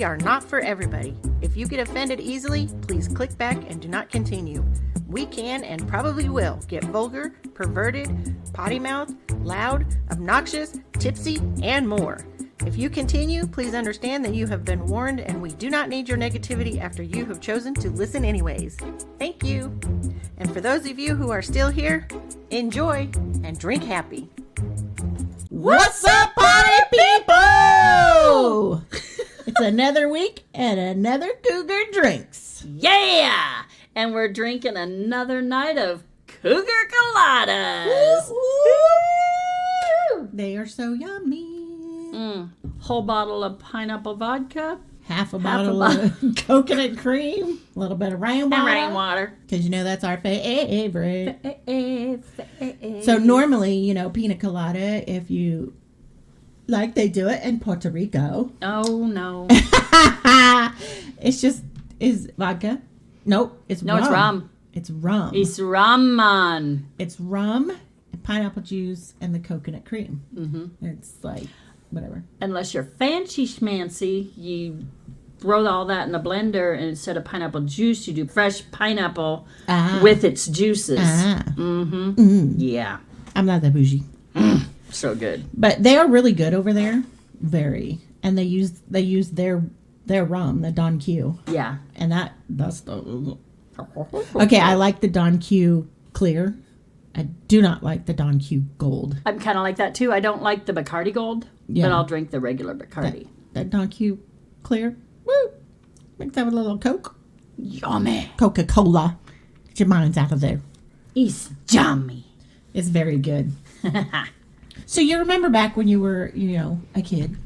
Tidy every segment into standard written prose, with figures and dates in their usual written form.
we are not for everybody. If you get offended easily, please click back and do not continue. We can and probably will get vulgar, perverted, potty mouthed, loud, obnoxious, tipsy, and more. If you continue, please understand that you have been warned and we do not need your negativity after you have chosen to listen anyways. Thank you. And for those of you who are still here, enjoy and drink happy. What's up, party people? It's another week and another Cougar drinks. Yeah! And we're drinking another night of Cougar Coladas. Woo! They are so yummy. Whole bottle of pineapple vodka. Half a bottle of coconut cream. A little bit of rainwater. And rainwater. Because you know that's our favorite. So normally, you know, pina colada, if you like they do it in Puerto Rico. Oh, no. Is vodka. Nope, it's rum. No, it's rum. It's rum. It's rum, man. It's rum, and pineapple juice, and the coconut cream. Mm-hmm. It's like, whatever. Unless you're fancy schmancy, you throw all that in a blender, and instead of pineapple juice, you do fresh pineapple with its juices. Yeah. I'm not that bougie. So good. But they are really good over there. Very. And they use their rum, the Don Q. Yeah. And that's the... Okay, I like the Don Q clear. I do not like the Don Q gold. I'm kind of like that too. I don't like the Bacardi Gold, but I'll drink the regular Bacardi. That Don Q clear. Woo! Mix that with a little Coke. Yummy. Coca-Cola. Get your minds out of there. It's yummy. It's very good. So you remember back when you were, you know, a kid,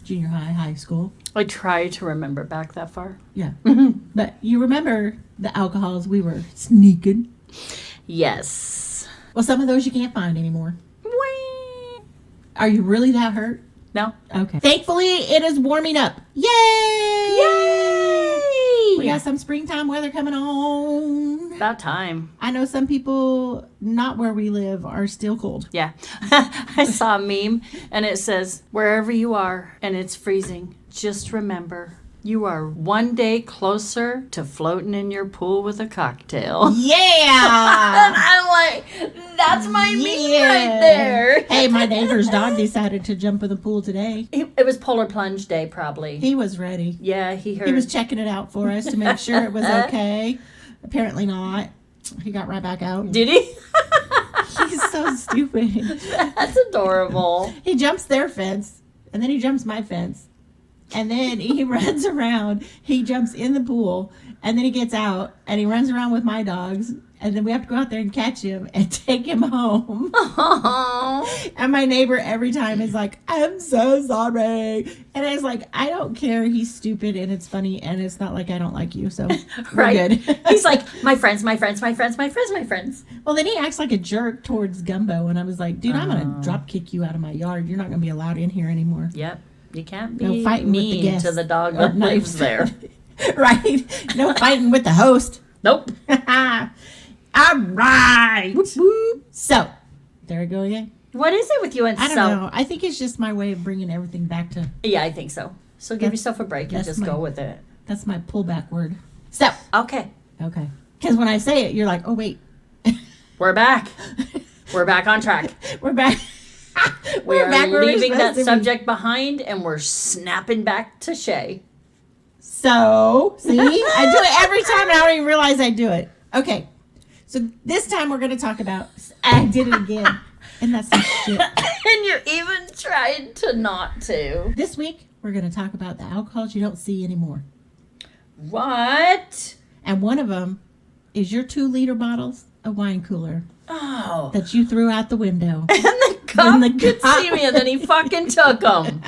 junior high school? I try to remember back that far. Yeah. But you remember the alcohols we were sneaking? Yes. Well, some of those you can't find anymore. Whee! Are you really that hurt? No. Okay. Thankfully, it is warming up. Yay! Yay! We got some springtime weather coming on. About time. I know some people not where we live are still cold. Yeah. I saw a meme and it says, wherever you are and it's freezing, just remember you are one day closer to floating in your pool with a cocktail. Yeah! And I'm like, that's my meme right there. Hey, my neighbor's dog decided to jump in the pool today. It was polar plunge day, probably. He was ready. Yeah, he heard. He was checking it out for us to make sure it was okay. Apparently not. He got right back out. Did he? He's so stupid. That's adorable. He jumps their fence, and then he jumps my fence. And then he runs around. He jumps in the pool, and then he gets out, and he runs around with my dogs. And then we have to go out there and catch him and take him home. Oh. And my neighbor every time is like, I'm so sorry. And I was like, I don't care. He's stupid, and it's funny, and it's not like I don't like you. So we're good. He's like, my friends, my friends, my friends, my friends, my friends. Well, then he acts like a jerk towards Gumbo. And I was like, dude, I'm going to drop kick you out of my yard. You're not going to be allowed in here anymore. Yep. You can't be no fighting mean with the guests. to the dog that lives there. Right. No fighting with the host. Nope. All right. Whoop, whoop. So, there I go again. What is it with you and I don't know. I think it's just my way of bringing everything back to... Yeah, I think so. So give yourself a break and just go with it. That's my pullback word. So. Okay. Because when I say it, you're like, oh, wait. We're back. We're back on track. We're back. We are leaving that subject behind and we're snapping back to Shay. So, see? I do it every time and I don't even realize I do it. Okay. So this time we're going to talk about... I did it again. And that's some shit. And you're even trying to not to. This week, we're going to talk about the alcohols you don't see anymore. What? And one of them is your 2-liter bottles of wine cooler. Oh. That you threw out the window. And the cop could see me and then he fucking took them.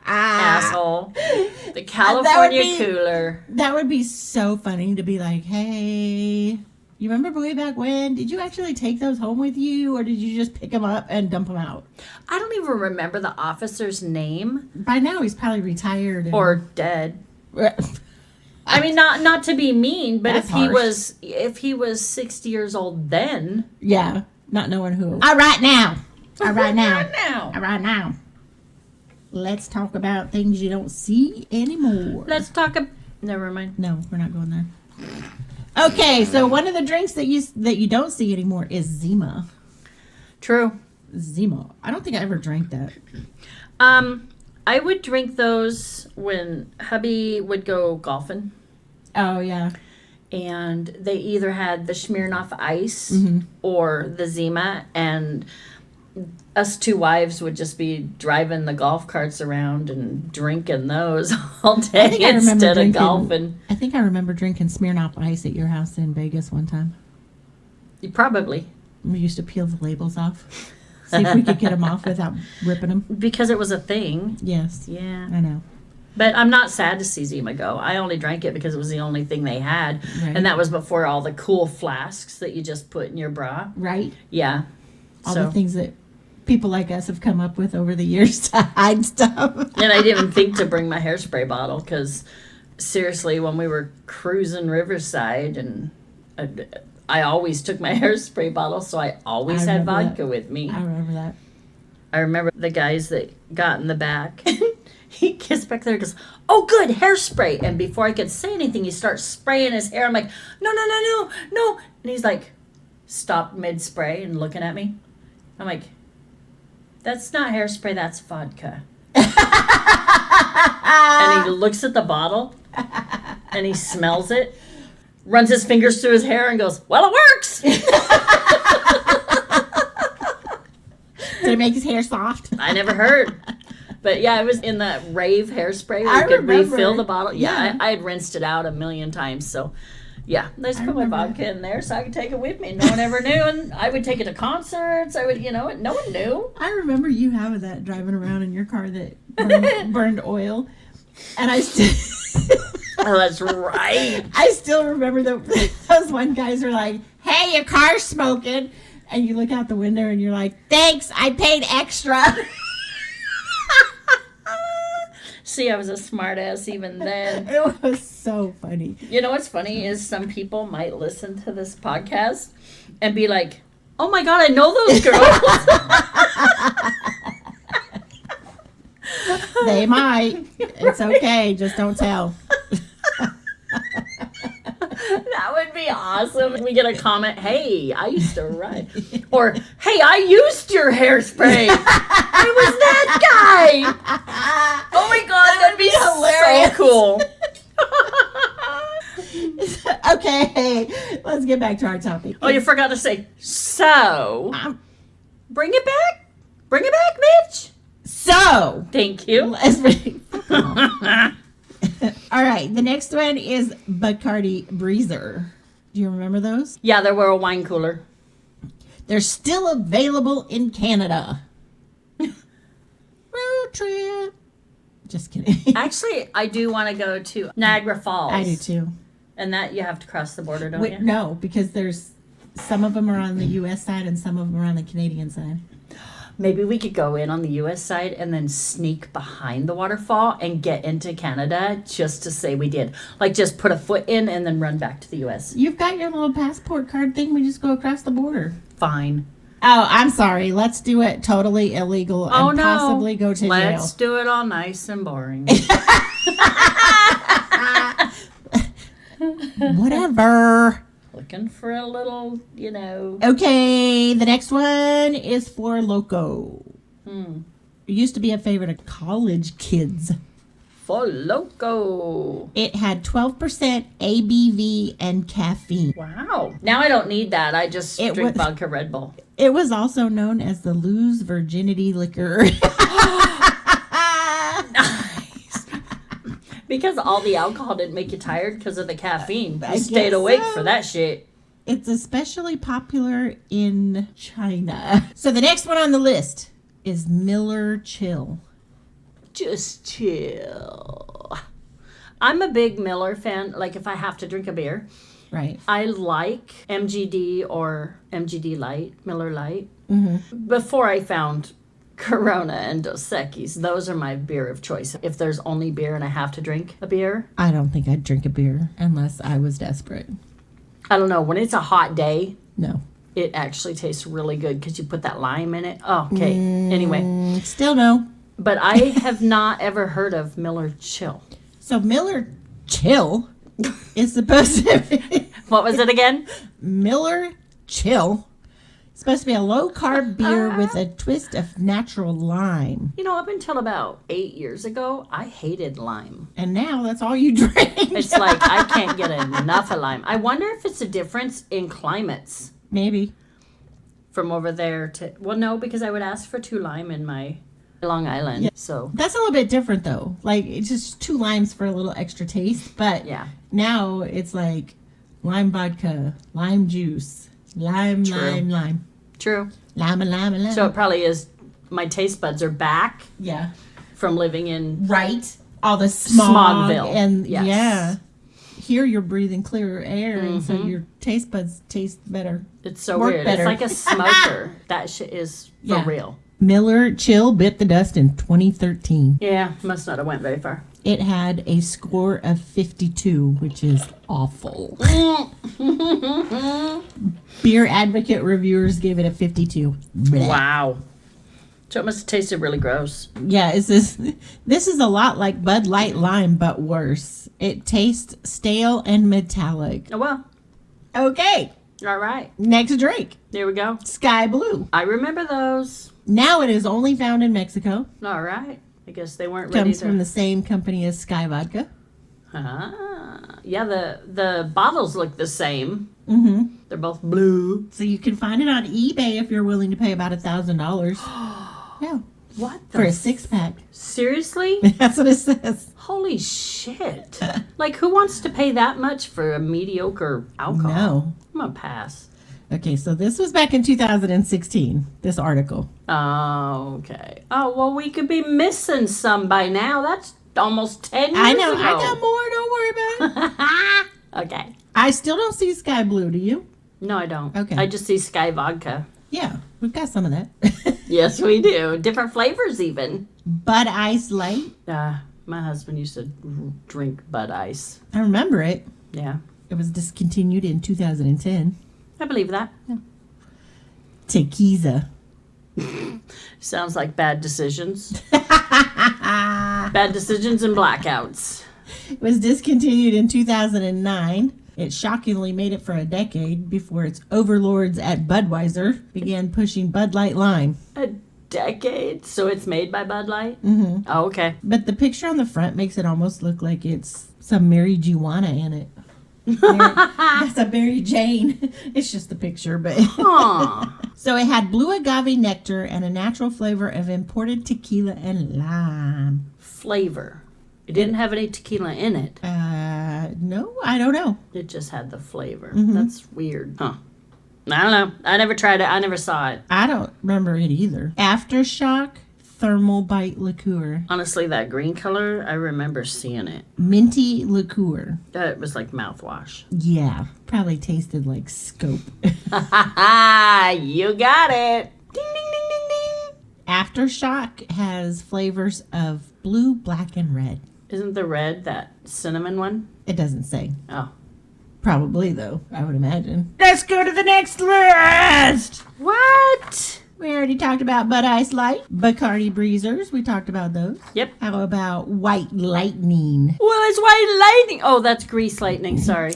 Asshole. The California cooler. That would be so funny to be like, hey, you remember way back when? Did you actually take those home with you or did you just pick them up and dump them out? I don't even remember the officer's name. By now he's probably retired. Or dead. I mean, not to be mean, but That's if he was 60 years old then. Yeah, not knowing who. All right now. let's talk about things you don't see anymore. Let's talk. Never mind. No, we're not going there. Okay, so one of the drinks that you don't see anymore is Zima. True. Zima. I don't think I ever drank that. I would drink those when hubby would go golfing. Oh, yeah. And they either had the Smirnoff Ice or the Zima, and us two wives would just be driving the golf carts around and drinking those all day instead of golfing. I think I remember drinking Smirnoff Ice at your house in Vegas one time. Probably. We used to peel the labels off. See if we could get them off without ripping them. Because it was a thing. Yes. Yeah. I know. But I'm not sad to see Zima go. I only drank it because it was the only thing they had. Right. And that was before all the cool flasks that you just put in your bra. Right. Yeah. All the things that people like us have come up with over the years to hide stuff. And I didn't even think to bring my hairspray bottle because, seriously, when we were cruising Riverside, and I always took my hairspray bottle, so I always had vodka with me. I remember that. I remember the guys that got in the back. He gets back there and goes, "Oh, good, hairspray." And before I could say anything, he starts spraying his hair. I'm like, no. And he's like, stopped mid-spray and looking at me. I'm like, that's not hairspray, that's vodka. And he looks at the bottle and he smells it, runs his fingers through his hair and goes, "Well, it works." Did it make his hair soft? I never heard. But yeah, it was in that rave hairspray where you could refill the bottle. Yeah. I had rinsed it out 1,000,000 times. So yeah, I just put my vodka in there so I could take it with me. No one ever knew. And I would take it to concerts. I would, no one knew. I remember you having that driving around in your car that burned oil. And I still... Oh, that's right. I still remember those one guys were like, "Hey, your car's smoking." And you look out the window and you're like, "Thanks, I paid extra." See, I was a smart ass even then. It was so funny. You know what's funny is some people might listen to this podcast and be like, "Oh my God, I know those girls." They might. It's okay. Just don't tell. That would be awesome. We get a comment, "Hey, I used to ride." Or, "Hey, I used your hairspray. I was that guy." Oh my God, that'd be hilarious. So cool. Okay, let's get back to our topic. Oh, you forgot to say, so. Bring it back. Bring it back, bitch. So. Thank you. Let's all right, the next one is Bacardi Breezer. Do you remember those? Yeah, they were a wine cooler. They're still available in Canada. Road trip. Just kidding. Actually, I do want to go to Niagara Falls. I do too. And that you have to cross the border, don't you? No, because there's some of them are on the U.S. side and some of them are on the Canadian side. Maybe we could go in on the U.S. side and then sneak behind the waterfall and get into Canada just to say we did. Like, just put a foot in and then run back to the U.S. You've got your little passport card thing. We just go across the border. Fine. Oh, I'm sorry. Let's do it totally illegal and possibly go to jail. Let's do it all nice and boring. Whatever. Looking for a little, Okay, the next one is Four Loco. It used to be a favorite of college kids. Four Loco. It had 12% ABV and caffeine. Wow. Now I don't need that. I just drink vodka Red Bull. It was also known as the Lose Virginity Liquor. Nice. Because all the alcohol didn't make you tired because of the caffeine. You stayed awake for that shit. It's especially popular in China. So the next one on the list is Miller Chill. Just chill. I'm a big Miller fan. Like, if I have to drink a beer. Right. I like MGD or MGD Light, Miller Light. Mm-hmm. Before I found Corona and Dos Equis, those are my beer of choice. If there's only beer and I have to drink a beer. I don't think I'd drink a beer unless I was desperate. I don't know. When it's a hot day. No. It actually tastes really good because you put that lime in it. Oh, okay. Anyway. Still no. But I have not ever heard of Miller Chill. So Miller Chill is supposed to be... What was it again? Miller Chill. It's supposed to be a low-carb beer with a twist of natural lime. You know, up until about 8 years ago, I hated lime. And now that's all you drink. It's like I can't get enough of lime. I wonder if it's a difference in climates. Maybe. From over there to... Well, no, because I would ask for 2 lime in my Long Island. Yeah. So that's a little bit different, though. Like, it's just 2 limes for a little extra taste. But yeah. Now it's like lime vodka, lime juice, lime. True. Lime. So it probably is... My taste buds are back. Yeah. From living in... Right. All the smog. Smogville. And yes. yeah. Here you're breathing clearer air, and so your taste buds taste better. It's so Work weird. better. It's like a smoker. That shit is for Yeah. real. Miller Chill bit the dust in 2013. Yeah, must not have went very far. It had a score of 52, which is awful. Beer Advocate reviewers gave it a 52. Blech. Wow. So it must have tasted really gross. Yeah, this is a lot like Bud Light Lime, but worse. It tastes stale and metallic. Oh, well. Okay, All right. next drink. There we go. Sky Blue. I remember those. Now it is only found in Mexico. All right. I guess they weren't ready Comes to... from the same company as Sky Vodka. Yeah, the bottles look the same. Mm-hmm. They're both blue. So you can find it on eBay if you're willing to pay about $1,000. Yeah. What the... For a 6-pack. Seriously? That's what it says. Holy shit. Like, who wants to pay that much for a mediocre alcohol? No. I'm gonna pass. Okay, so this was back in 2016, this article. Oh, okay. Oh, well, we could be missing some by now. That's almost 10 years I know, ago. I got more, don't worry about it. Okay. I still don't see Sky Blue, do you? No, I don't. Okay. I just see Sky Vodka. Yeah, we've got some of that. Yes, we do. Different flavors, even. Bud Ice Light. My husband used to drink Bud Ice. I remember it. Yeah. It was discontinued in 2010. I believe that. Tequiza. Sounds like bad decisions. Bad decisions and blackouts. It was discontinued in 2009. It shockingly made it for a decade before its overlords at Budweiser began pushing Bud Light Lime. A decade? So it's made by Bud Light? Mm-hmm. Oh, okay. But the picture on the front makes it almost look like it's some Mary Juana in it. That's a Mary Jane. It's just a picture, but... Huh. So it had blue agave nectar and a natural flavor of imported tequila and lime. Flavor. It didn't have any tequila in it. No, I don't know. It just had the flavor. Mm-hmm. That's weird. Huh. I don't know. I never tried it. I never saw it. I don't remember it either. Aftershock Thermal Bite Liqueur. Honestly, that green color, I remember seeing it. Minty Liqueur. It was like mouthwash. Yeah, probably tasted like Scope. You got it. Ding, ding, ding, ding, ding. Aftershock has flavors of blue, black, and red. Isn't the red that cinnamon one? It doesn't say. Oh. Probably, though, I would imagine. Let's go to the next list! What? We already talked about Bud Ice Light. Bacardi Breezers, we talked about those. Yep. How about White Lightning? Well, it's white lightning. Oh, that's grease lightning. Sorry.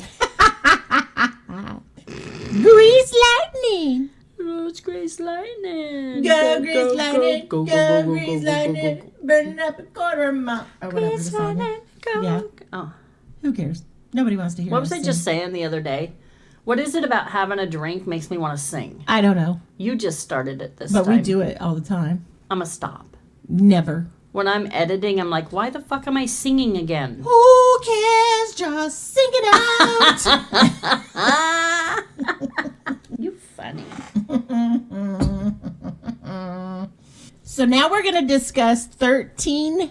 Grease Lightning! Oh, it's grease lightning. Go, Grease Lightning! Go, Grease Lightning! Burning up a quarter mile. Or whatever the Grease song is. lightning. Go. Yeah. Oh. Who cares? Nobody wants to hear What us was I sing. just saying the other day? What is it about having a drink makes me want to sing? I don't know. You just started it this But time. we do it all the time. I'm going to stop. Never. When I'm editing, I'm like, why the fuck am I singing again? Who cares? Just sing it out. You funny. So now we're going to discuss 13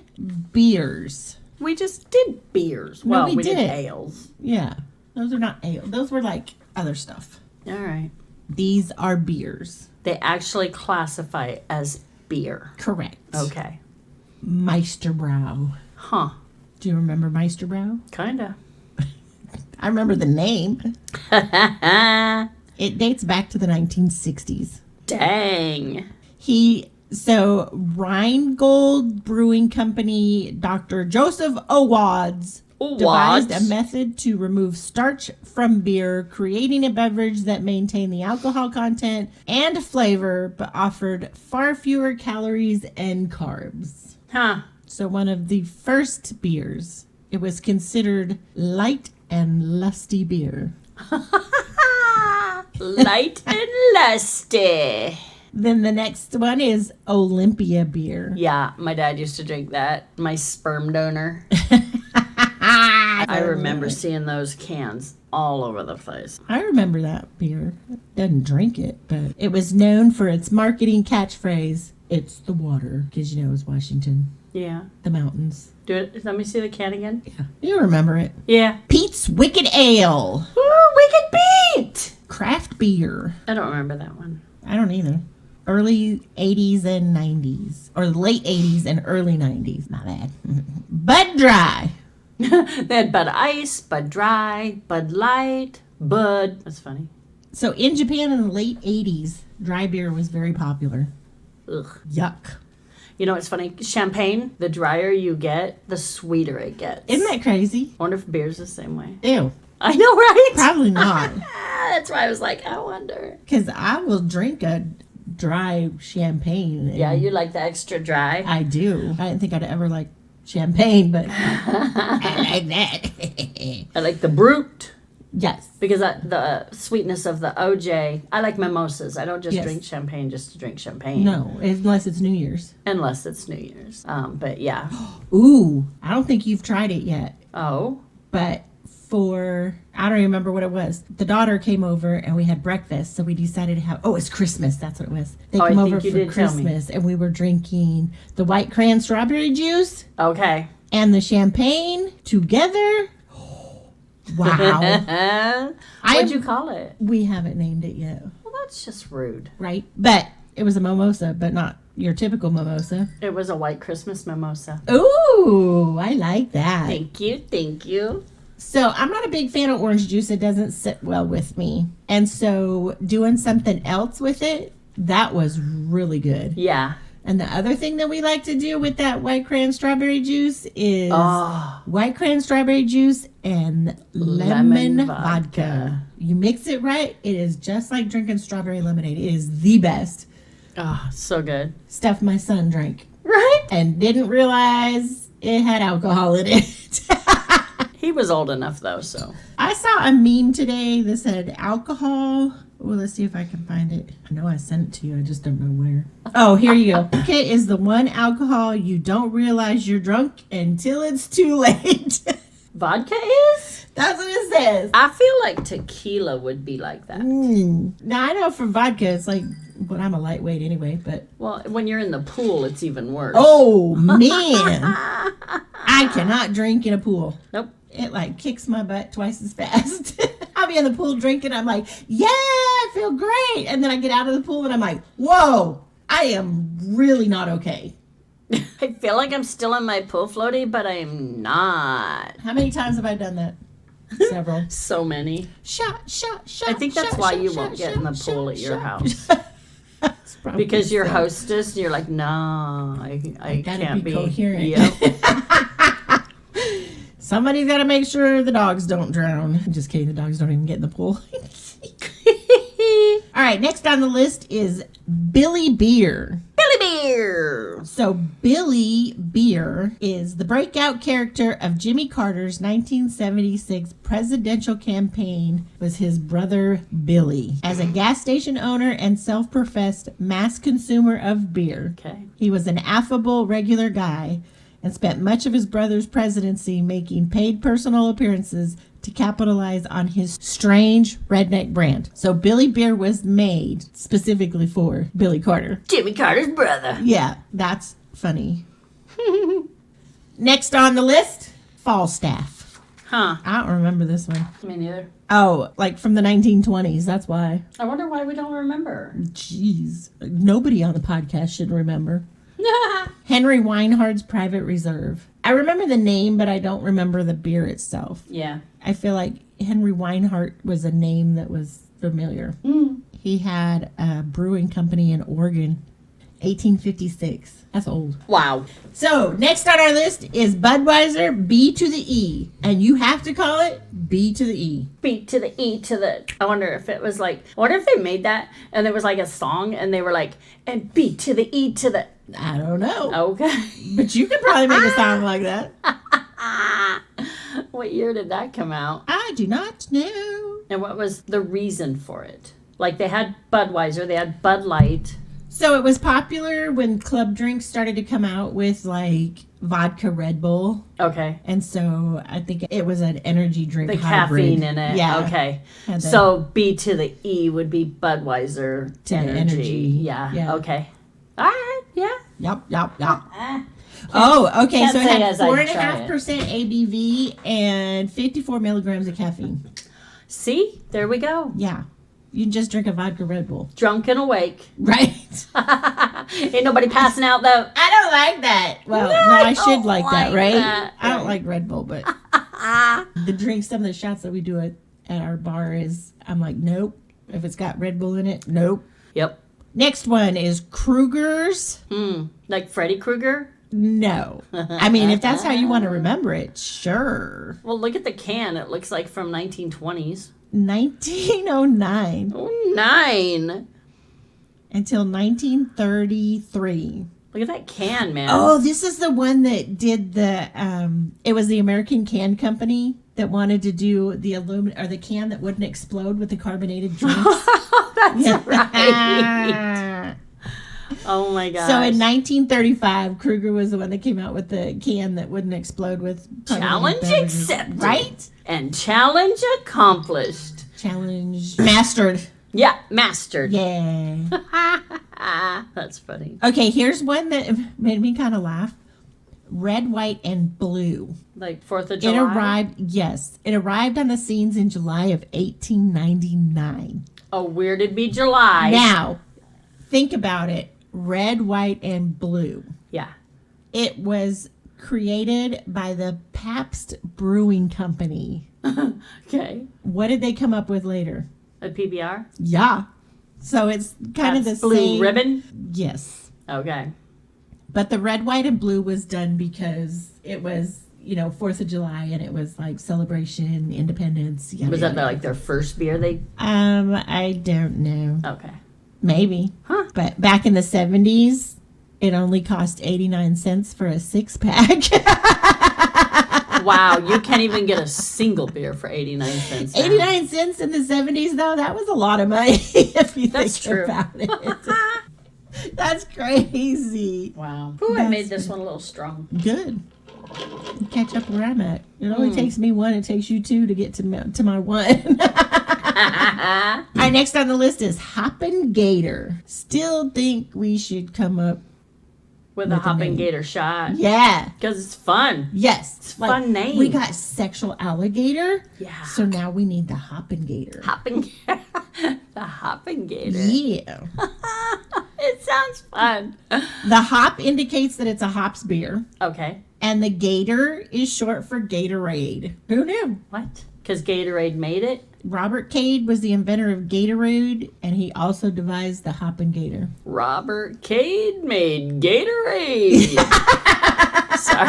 beers. We just did beers. No, Well, we we did did. ales. Yeah. Those are not ale. Those were like other stuff. All right. These are beers. They actually classify as beer. Correct. Okay. Meisterbrau. Huh. Do you remember Meisterbrau? Kinda. I remember the name. It dates back to the 1960s. Dang. He So Rheingold Brewing Company, Dr. Joseph Owads devised a method to remove starch from beer, creating a beverage that maintained the alcohol content and flavor, but offered far fewer calories and carbs. Huh. So one of the first beers. It was considered light and lusty beer. Light and lusty. Then the next one is Olympia beer. Yeah, my dad used to drink that. My sperm donor. I remember seeing those cans all over the place. I remember that beer. Didn't drink it, but it was known for its marketing catchphrase, "It's the water," because you know it was Washington. Yeah. The mountains. Do it. Let me see the can again. Yeah. You remember it. Yeah. Pete's Wicked Ale. Ooh, Wicked Pete! Craft beer. I don't remember that one. I don't either. Early 80s and 90s. Or late 80s and early 90s. Not bad. Bud Dry. They had Bud Ice, Bud Dry, Bud Light, Bud. That's funny. So in Japan in the late 80s, dry beer was very popular. Ugh. Yuck. You know what's funny? Champagne, the drier you get, the sweeter it gets. Isn't that crazy? I wonder if beer's the same way. Ew. I know, right? Probably not. That's why I was like, I wonder. Because I will drink a dry champagne. Yeah, you like the extra dry? I do. I didn't think I'd ever like champagne, but I like that. I like the brute. Yes. Because the sweetness of the OJ, I like mimosas. I don't just Yes. drink champagne just to drink champagne. No, unless it's New Year's. Unless it's New Year's. But yeah. Ooh, I don't think you've tried it yet. Oh. But I don't remember what it was. The daughter came over and we had breakfast. So we decided to have, it's Christmas. That's what it was. They I came think over you for did tell me. Christmas and we were drinking the white cran strawberry juice Okay. and the champagne together. Wow. What'd you call it? We haven't named it yet. Well, that's just rude. Right? But it was a mimosa, but not your typical mimosa. It was a white Christmas mimosa. Ooh, I like that. Thank you. Thank you. So I'm not a big fan of orange juice. It doesn't sit well with me. And so doing something else with it, that was really good. Yeah. And the other thing that we like to do with that white cran strawberry juice is white cran strawberry juice and lemon vodka. You mix it right, it is just like drinking strawberry lemonade. It is the best. Oh, so good. Stuff my son drank. Right? And didn't realize it had alcohol in it. He was old enough, though, so. I saw a meme today that said alcohol. Well, let's see if I can find it. I know I sent it to you. I just don't know where. Oh, here you go. Vodka is the one alcohol you don't realize you're drunk until it's too late. Vodka is? That's what it says. I feel like tequila would be like that. Now, I know for vodka, it's like, but I'm a lightweight anyway, but. Well, when you're in the pool, it's even worse. Oh, man. I cannot drink in a pool. Nope. It like kicks my butt twice as fast. I'll be in the pool drinking. I'm like, yeah, I feel great. And then I get out of the pool and I'm like, whoa, I am really not okay. I feel like I'm still in my pool floaty, but I'm not. How many times have I done that? Several. So many. Shot. I think that's why you won't get in the pool at your house. Because you're so. Hostess, and you're like, nah, I gotta can't be be. coherent. Yep. Somebody's got to make sure the dogs don't drown. I'm just kidding. The dogs don't even get in the pool. All right. Next on the list is Billy Beer. Billy Beer. So Billy Beer is the breakout character of Jimmy Carter's 1976 presidential campaign. Was his brother Billy. As a gas station owner and self-professed mass consumer of beer, he was an affable, regular guy and spent much of his brother's presidency making paid personal appearances to capitalize on his strange redneck brand. So Billy Beer was made specifically for Billy Carter. Jimmy Carter's brother. Yeah, that's funny. Next on the list, Falstaff. Huh. I don't remember this one. Me neither. Oh, like from the 1920s, that's why. I wonder why we don't remember. Jeez. Nobody on the podcast should remember. Henry Weinhard's Private Reserve. I remember the name, but I don't remember the beer itself. Yeah. I feel like Henry Weinhard was a name that was familiar. He had a brewing company in Oregon, 1856. That's old. Wow. So, next on our list is Budweiser B to the E. And you have to call it B to the E. B to the E to the... I wonder if it was like... I wonder if they made that and there was like a song and they were like, and B to the E to the... I don't know. Okay. But you could probably make a song like that. What year did that come out? I do not know. And what was the reason for it? Like they had Budweiser, they had Bud Light. So it was popular when club drinks started to come out with like vodka Red Bull. Okay. And so I think it was an energy drink. The hybrid. caffeine in it. Yeah. Okay. Had the- So B to the E would be Budweiser To the energy. Yeah. Yeah. Okay. All right. Yeah. Yup. Oh, okay. Can't So it say had as I try it. 4.5% ABV and 54 milligrams of caffeine. See? There we go. Yeah. You can just drink a vodka Red Bull. Drunk and awake. Right. Ain't nobody passing out though. I don't like that. Well, no, I should don't like that, right? that. I don't like Red Bull, but the drinks, some of the shots that we do at our bar is, I'm like, nope. If it's got Red Bull in it, nope. Yep. Next one is Kruger's. Like Freddy Krueger? No. I mean, if that's how you want to remember it, sure. Well, look at the can. It looks like from 1920s. 1909 Oh, 9. until 1933. Look at that can, man. Oh, this is the one that did the, it was the American Can Company that wanted to do the aluminum, or the can that wouldn't explode with the carbonated drinks. That's right. Oh my gosh. So in 1935, Kruger was the one that came out with the can that wouldn't explode with carbonated Challenge beverages. accepted. Right? And challenge accomplished. Challenge mastered. Yeah, mastered. Yeah. That's funny. Okay, here's one that made me kind of laugh. Red, white, and blue. Like 4th of July? It arrived on the scenes in July of 1899. Oh, where did be July? Now, think about it. Red, white, and blue. Yeah. It was created by the Pabst Brewing Company. Okay. What did they come up with later? A PBR? Yeah. So it's kind of the That's blue same. ribbon? Yes. Okay. But the red, white, and blue was done because it was, 4th of July and it was like celebration, independence. Yada, Was that yada. like their first beer they... I don't know. Okay. Maybe. Huh. But back in the 70s, it only cost 89 cents for a 6-pack. Wow, you can't even get a single beer for 89 cents. now. 89 cents in the 70s, though, that was a lot of money if you That's think true. about it. That's crazy. Wow. Ooh, I That's made this one a little strong. Good. Catch up where I'm at. It only takes me one. It takes you two to get to my one. All right, next on the list is Hoppin' Gator. Still think we should come up. With a With a hopping name. gator shot. Yeah. Because it's fun. Yes. It's fun name. We got sexual alligator. Yeah. So now we need the Hoppin' Gator. Hopping the hopping gator. Yeah. It sounds fun. The hop indicates that it's a hops beer. Okay. And the gator is short for Gatorade. Who knew? What? Because Gatorade made it? Robert Cade was the inventor of Gatorade, and he also devised the Hoppin' Gator. Robert Cade made Gatorade. Sorry.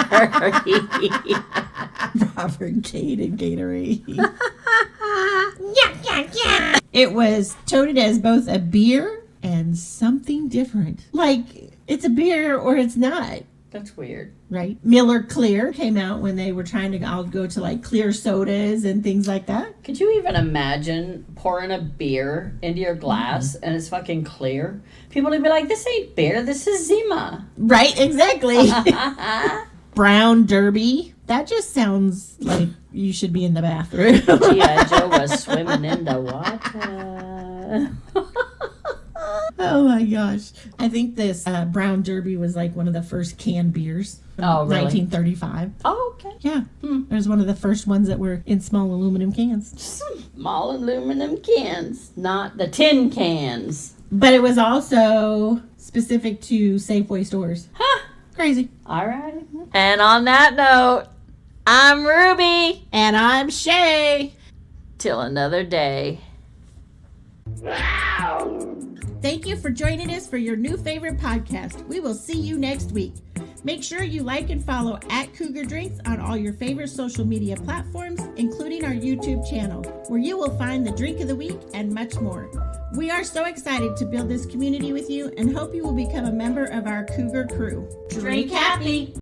Robert Cade and Gatorade. Yeah. It was touted as both a beer and something different. Like, it's a beer or it's not. That's weird. Right? Miller Clear came out when they were trying to all go to like clear sodas and things like that. Could you even imagine pouring a beer into your glass and it's fucking clear? People would be like, this ain't beer, this is Zima. Right, exactly. Brown Derby. That just sounds like you should be in the bathroom. G.I. Joe was swimming in the water. Oh my gosh. I think this Brown Derby was like one of the first canned beers from Oh, really? 1935. Oh, okay. Yeah. It was one of the first ones that were in small aluminum cans. Small aluminum cans, not the tin cans. But it was also specific to Safeway stores. Huh. Crazy. All right. And on that note, I'm Ruby. And I'm Shay. Till another day. Thank you for joining us for your new favorite podcast. We will see you next week. Make sure you like and follow @Cougar Drinks on all your favorite social media platforms, including our YouTube channel, where you will find the drink of the week and much more. We are so excited to build this community with you and hope you will become a member of our Cougar crew. Drink happy!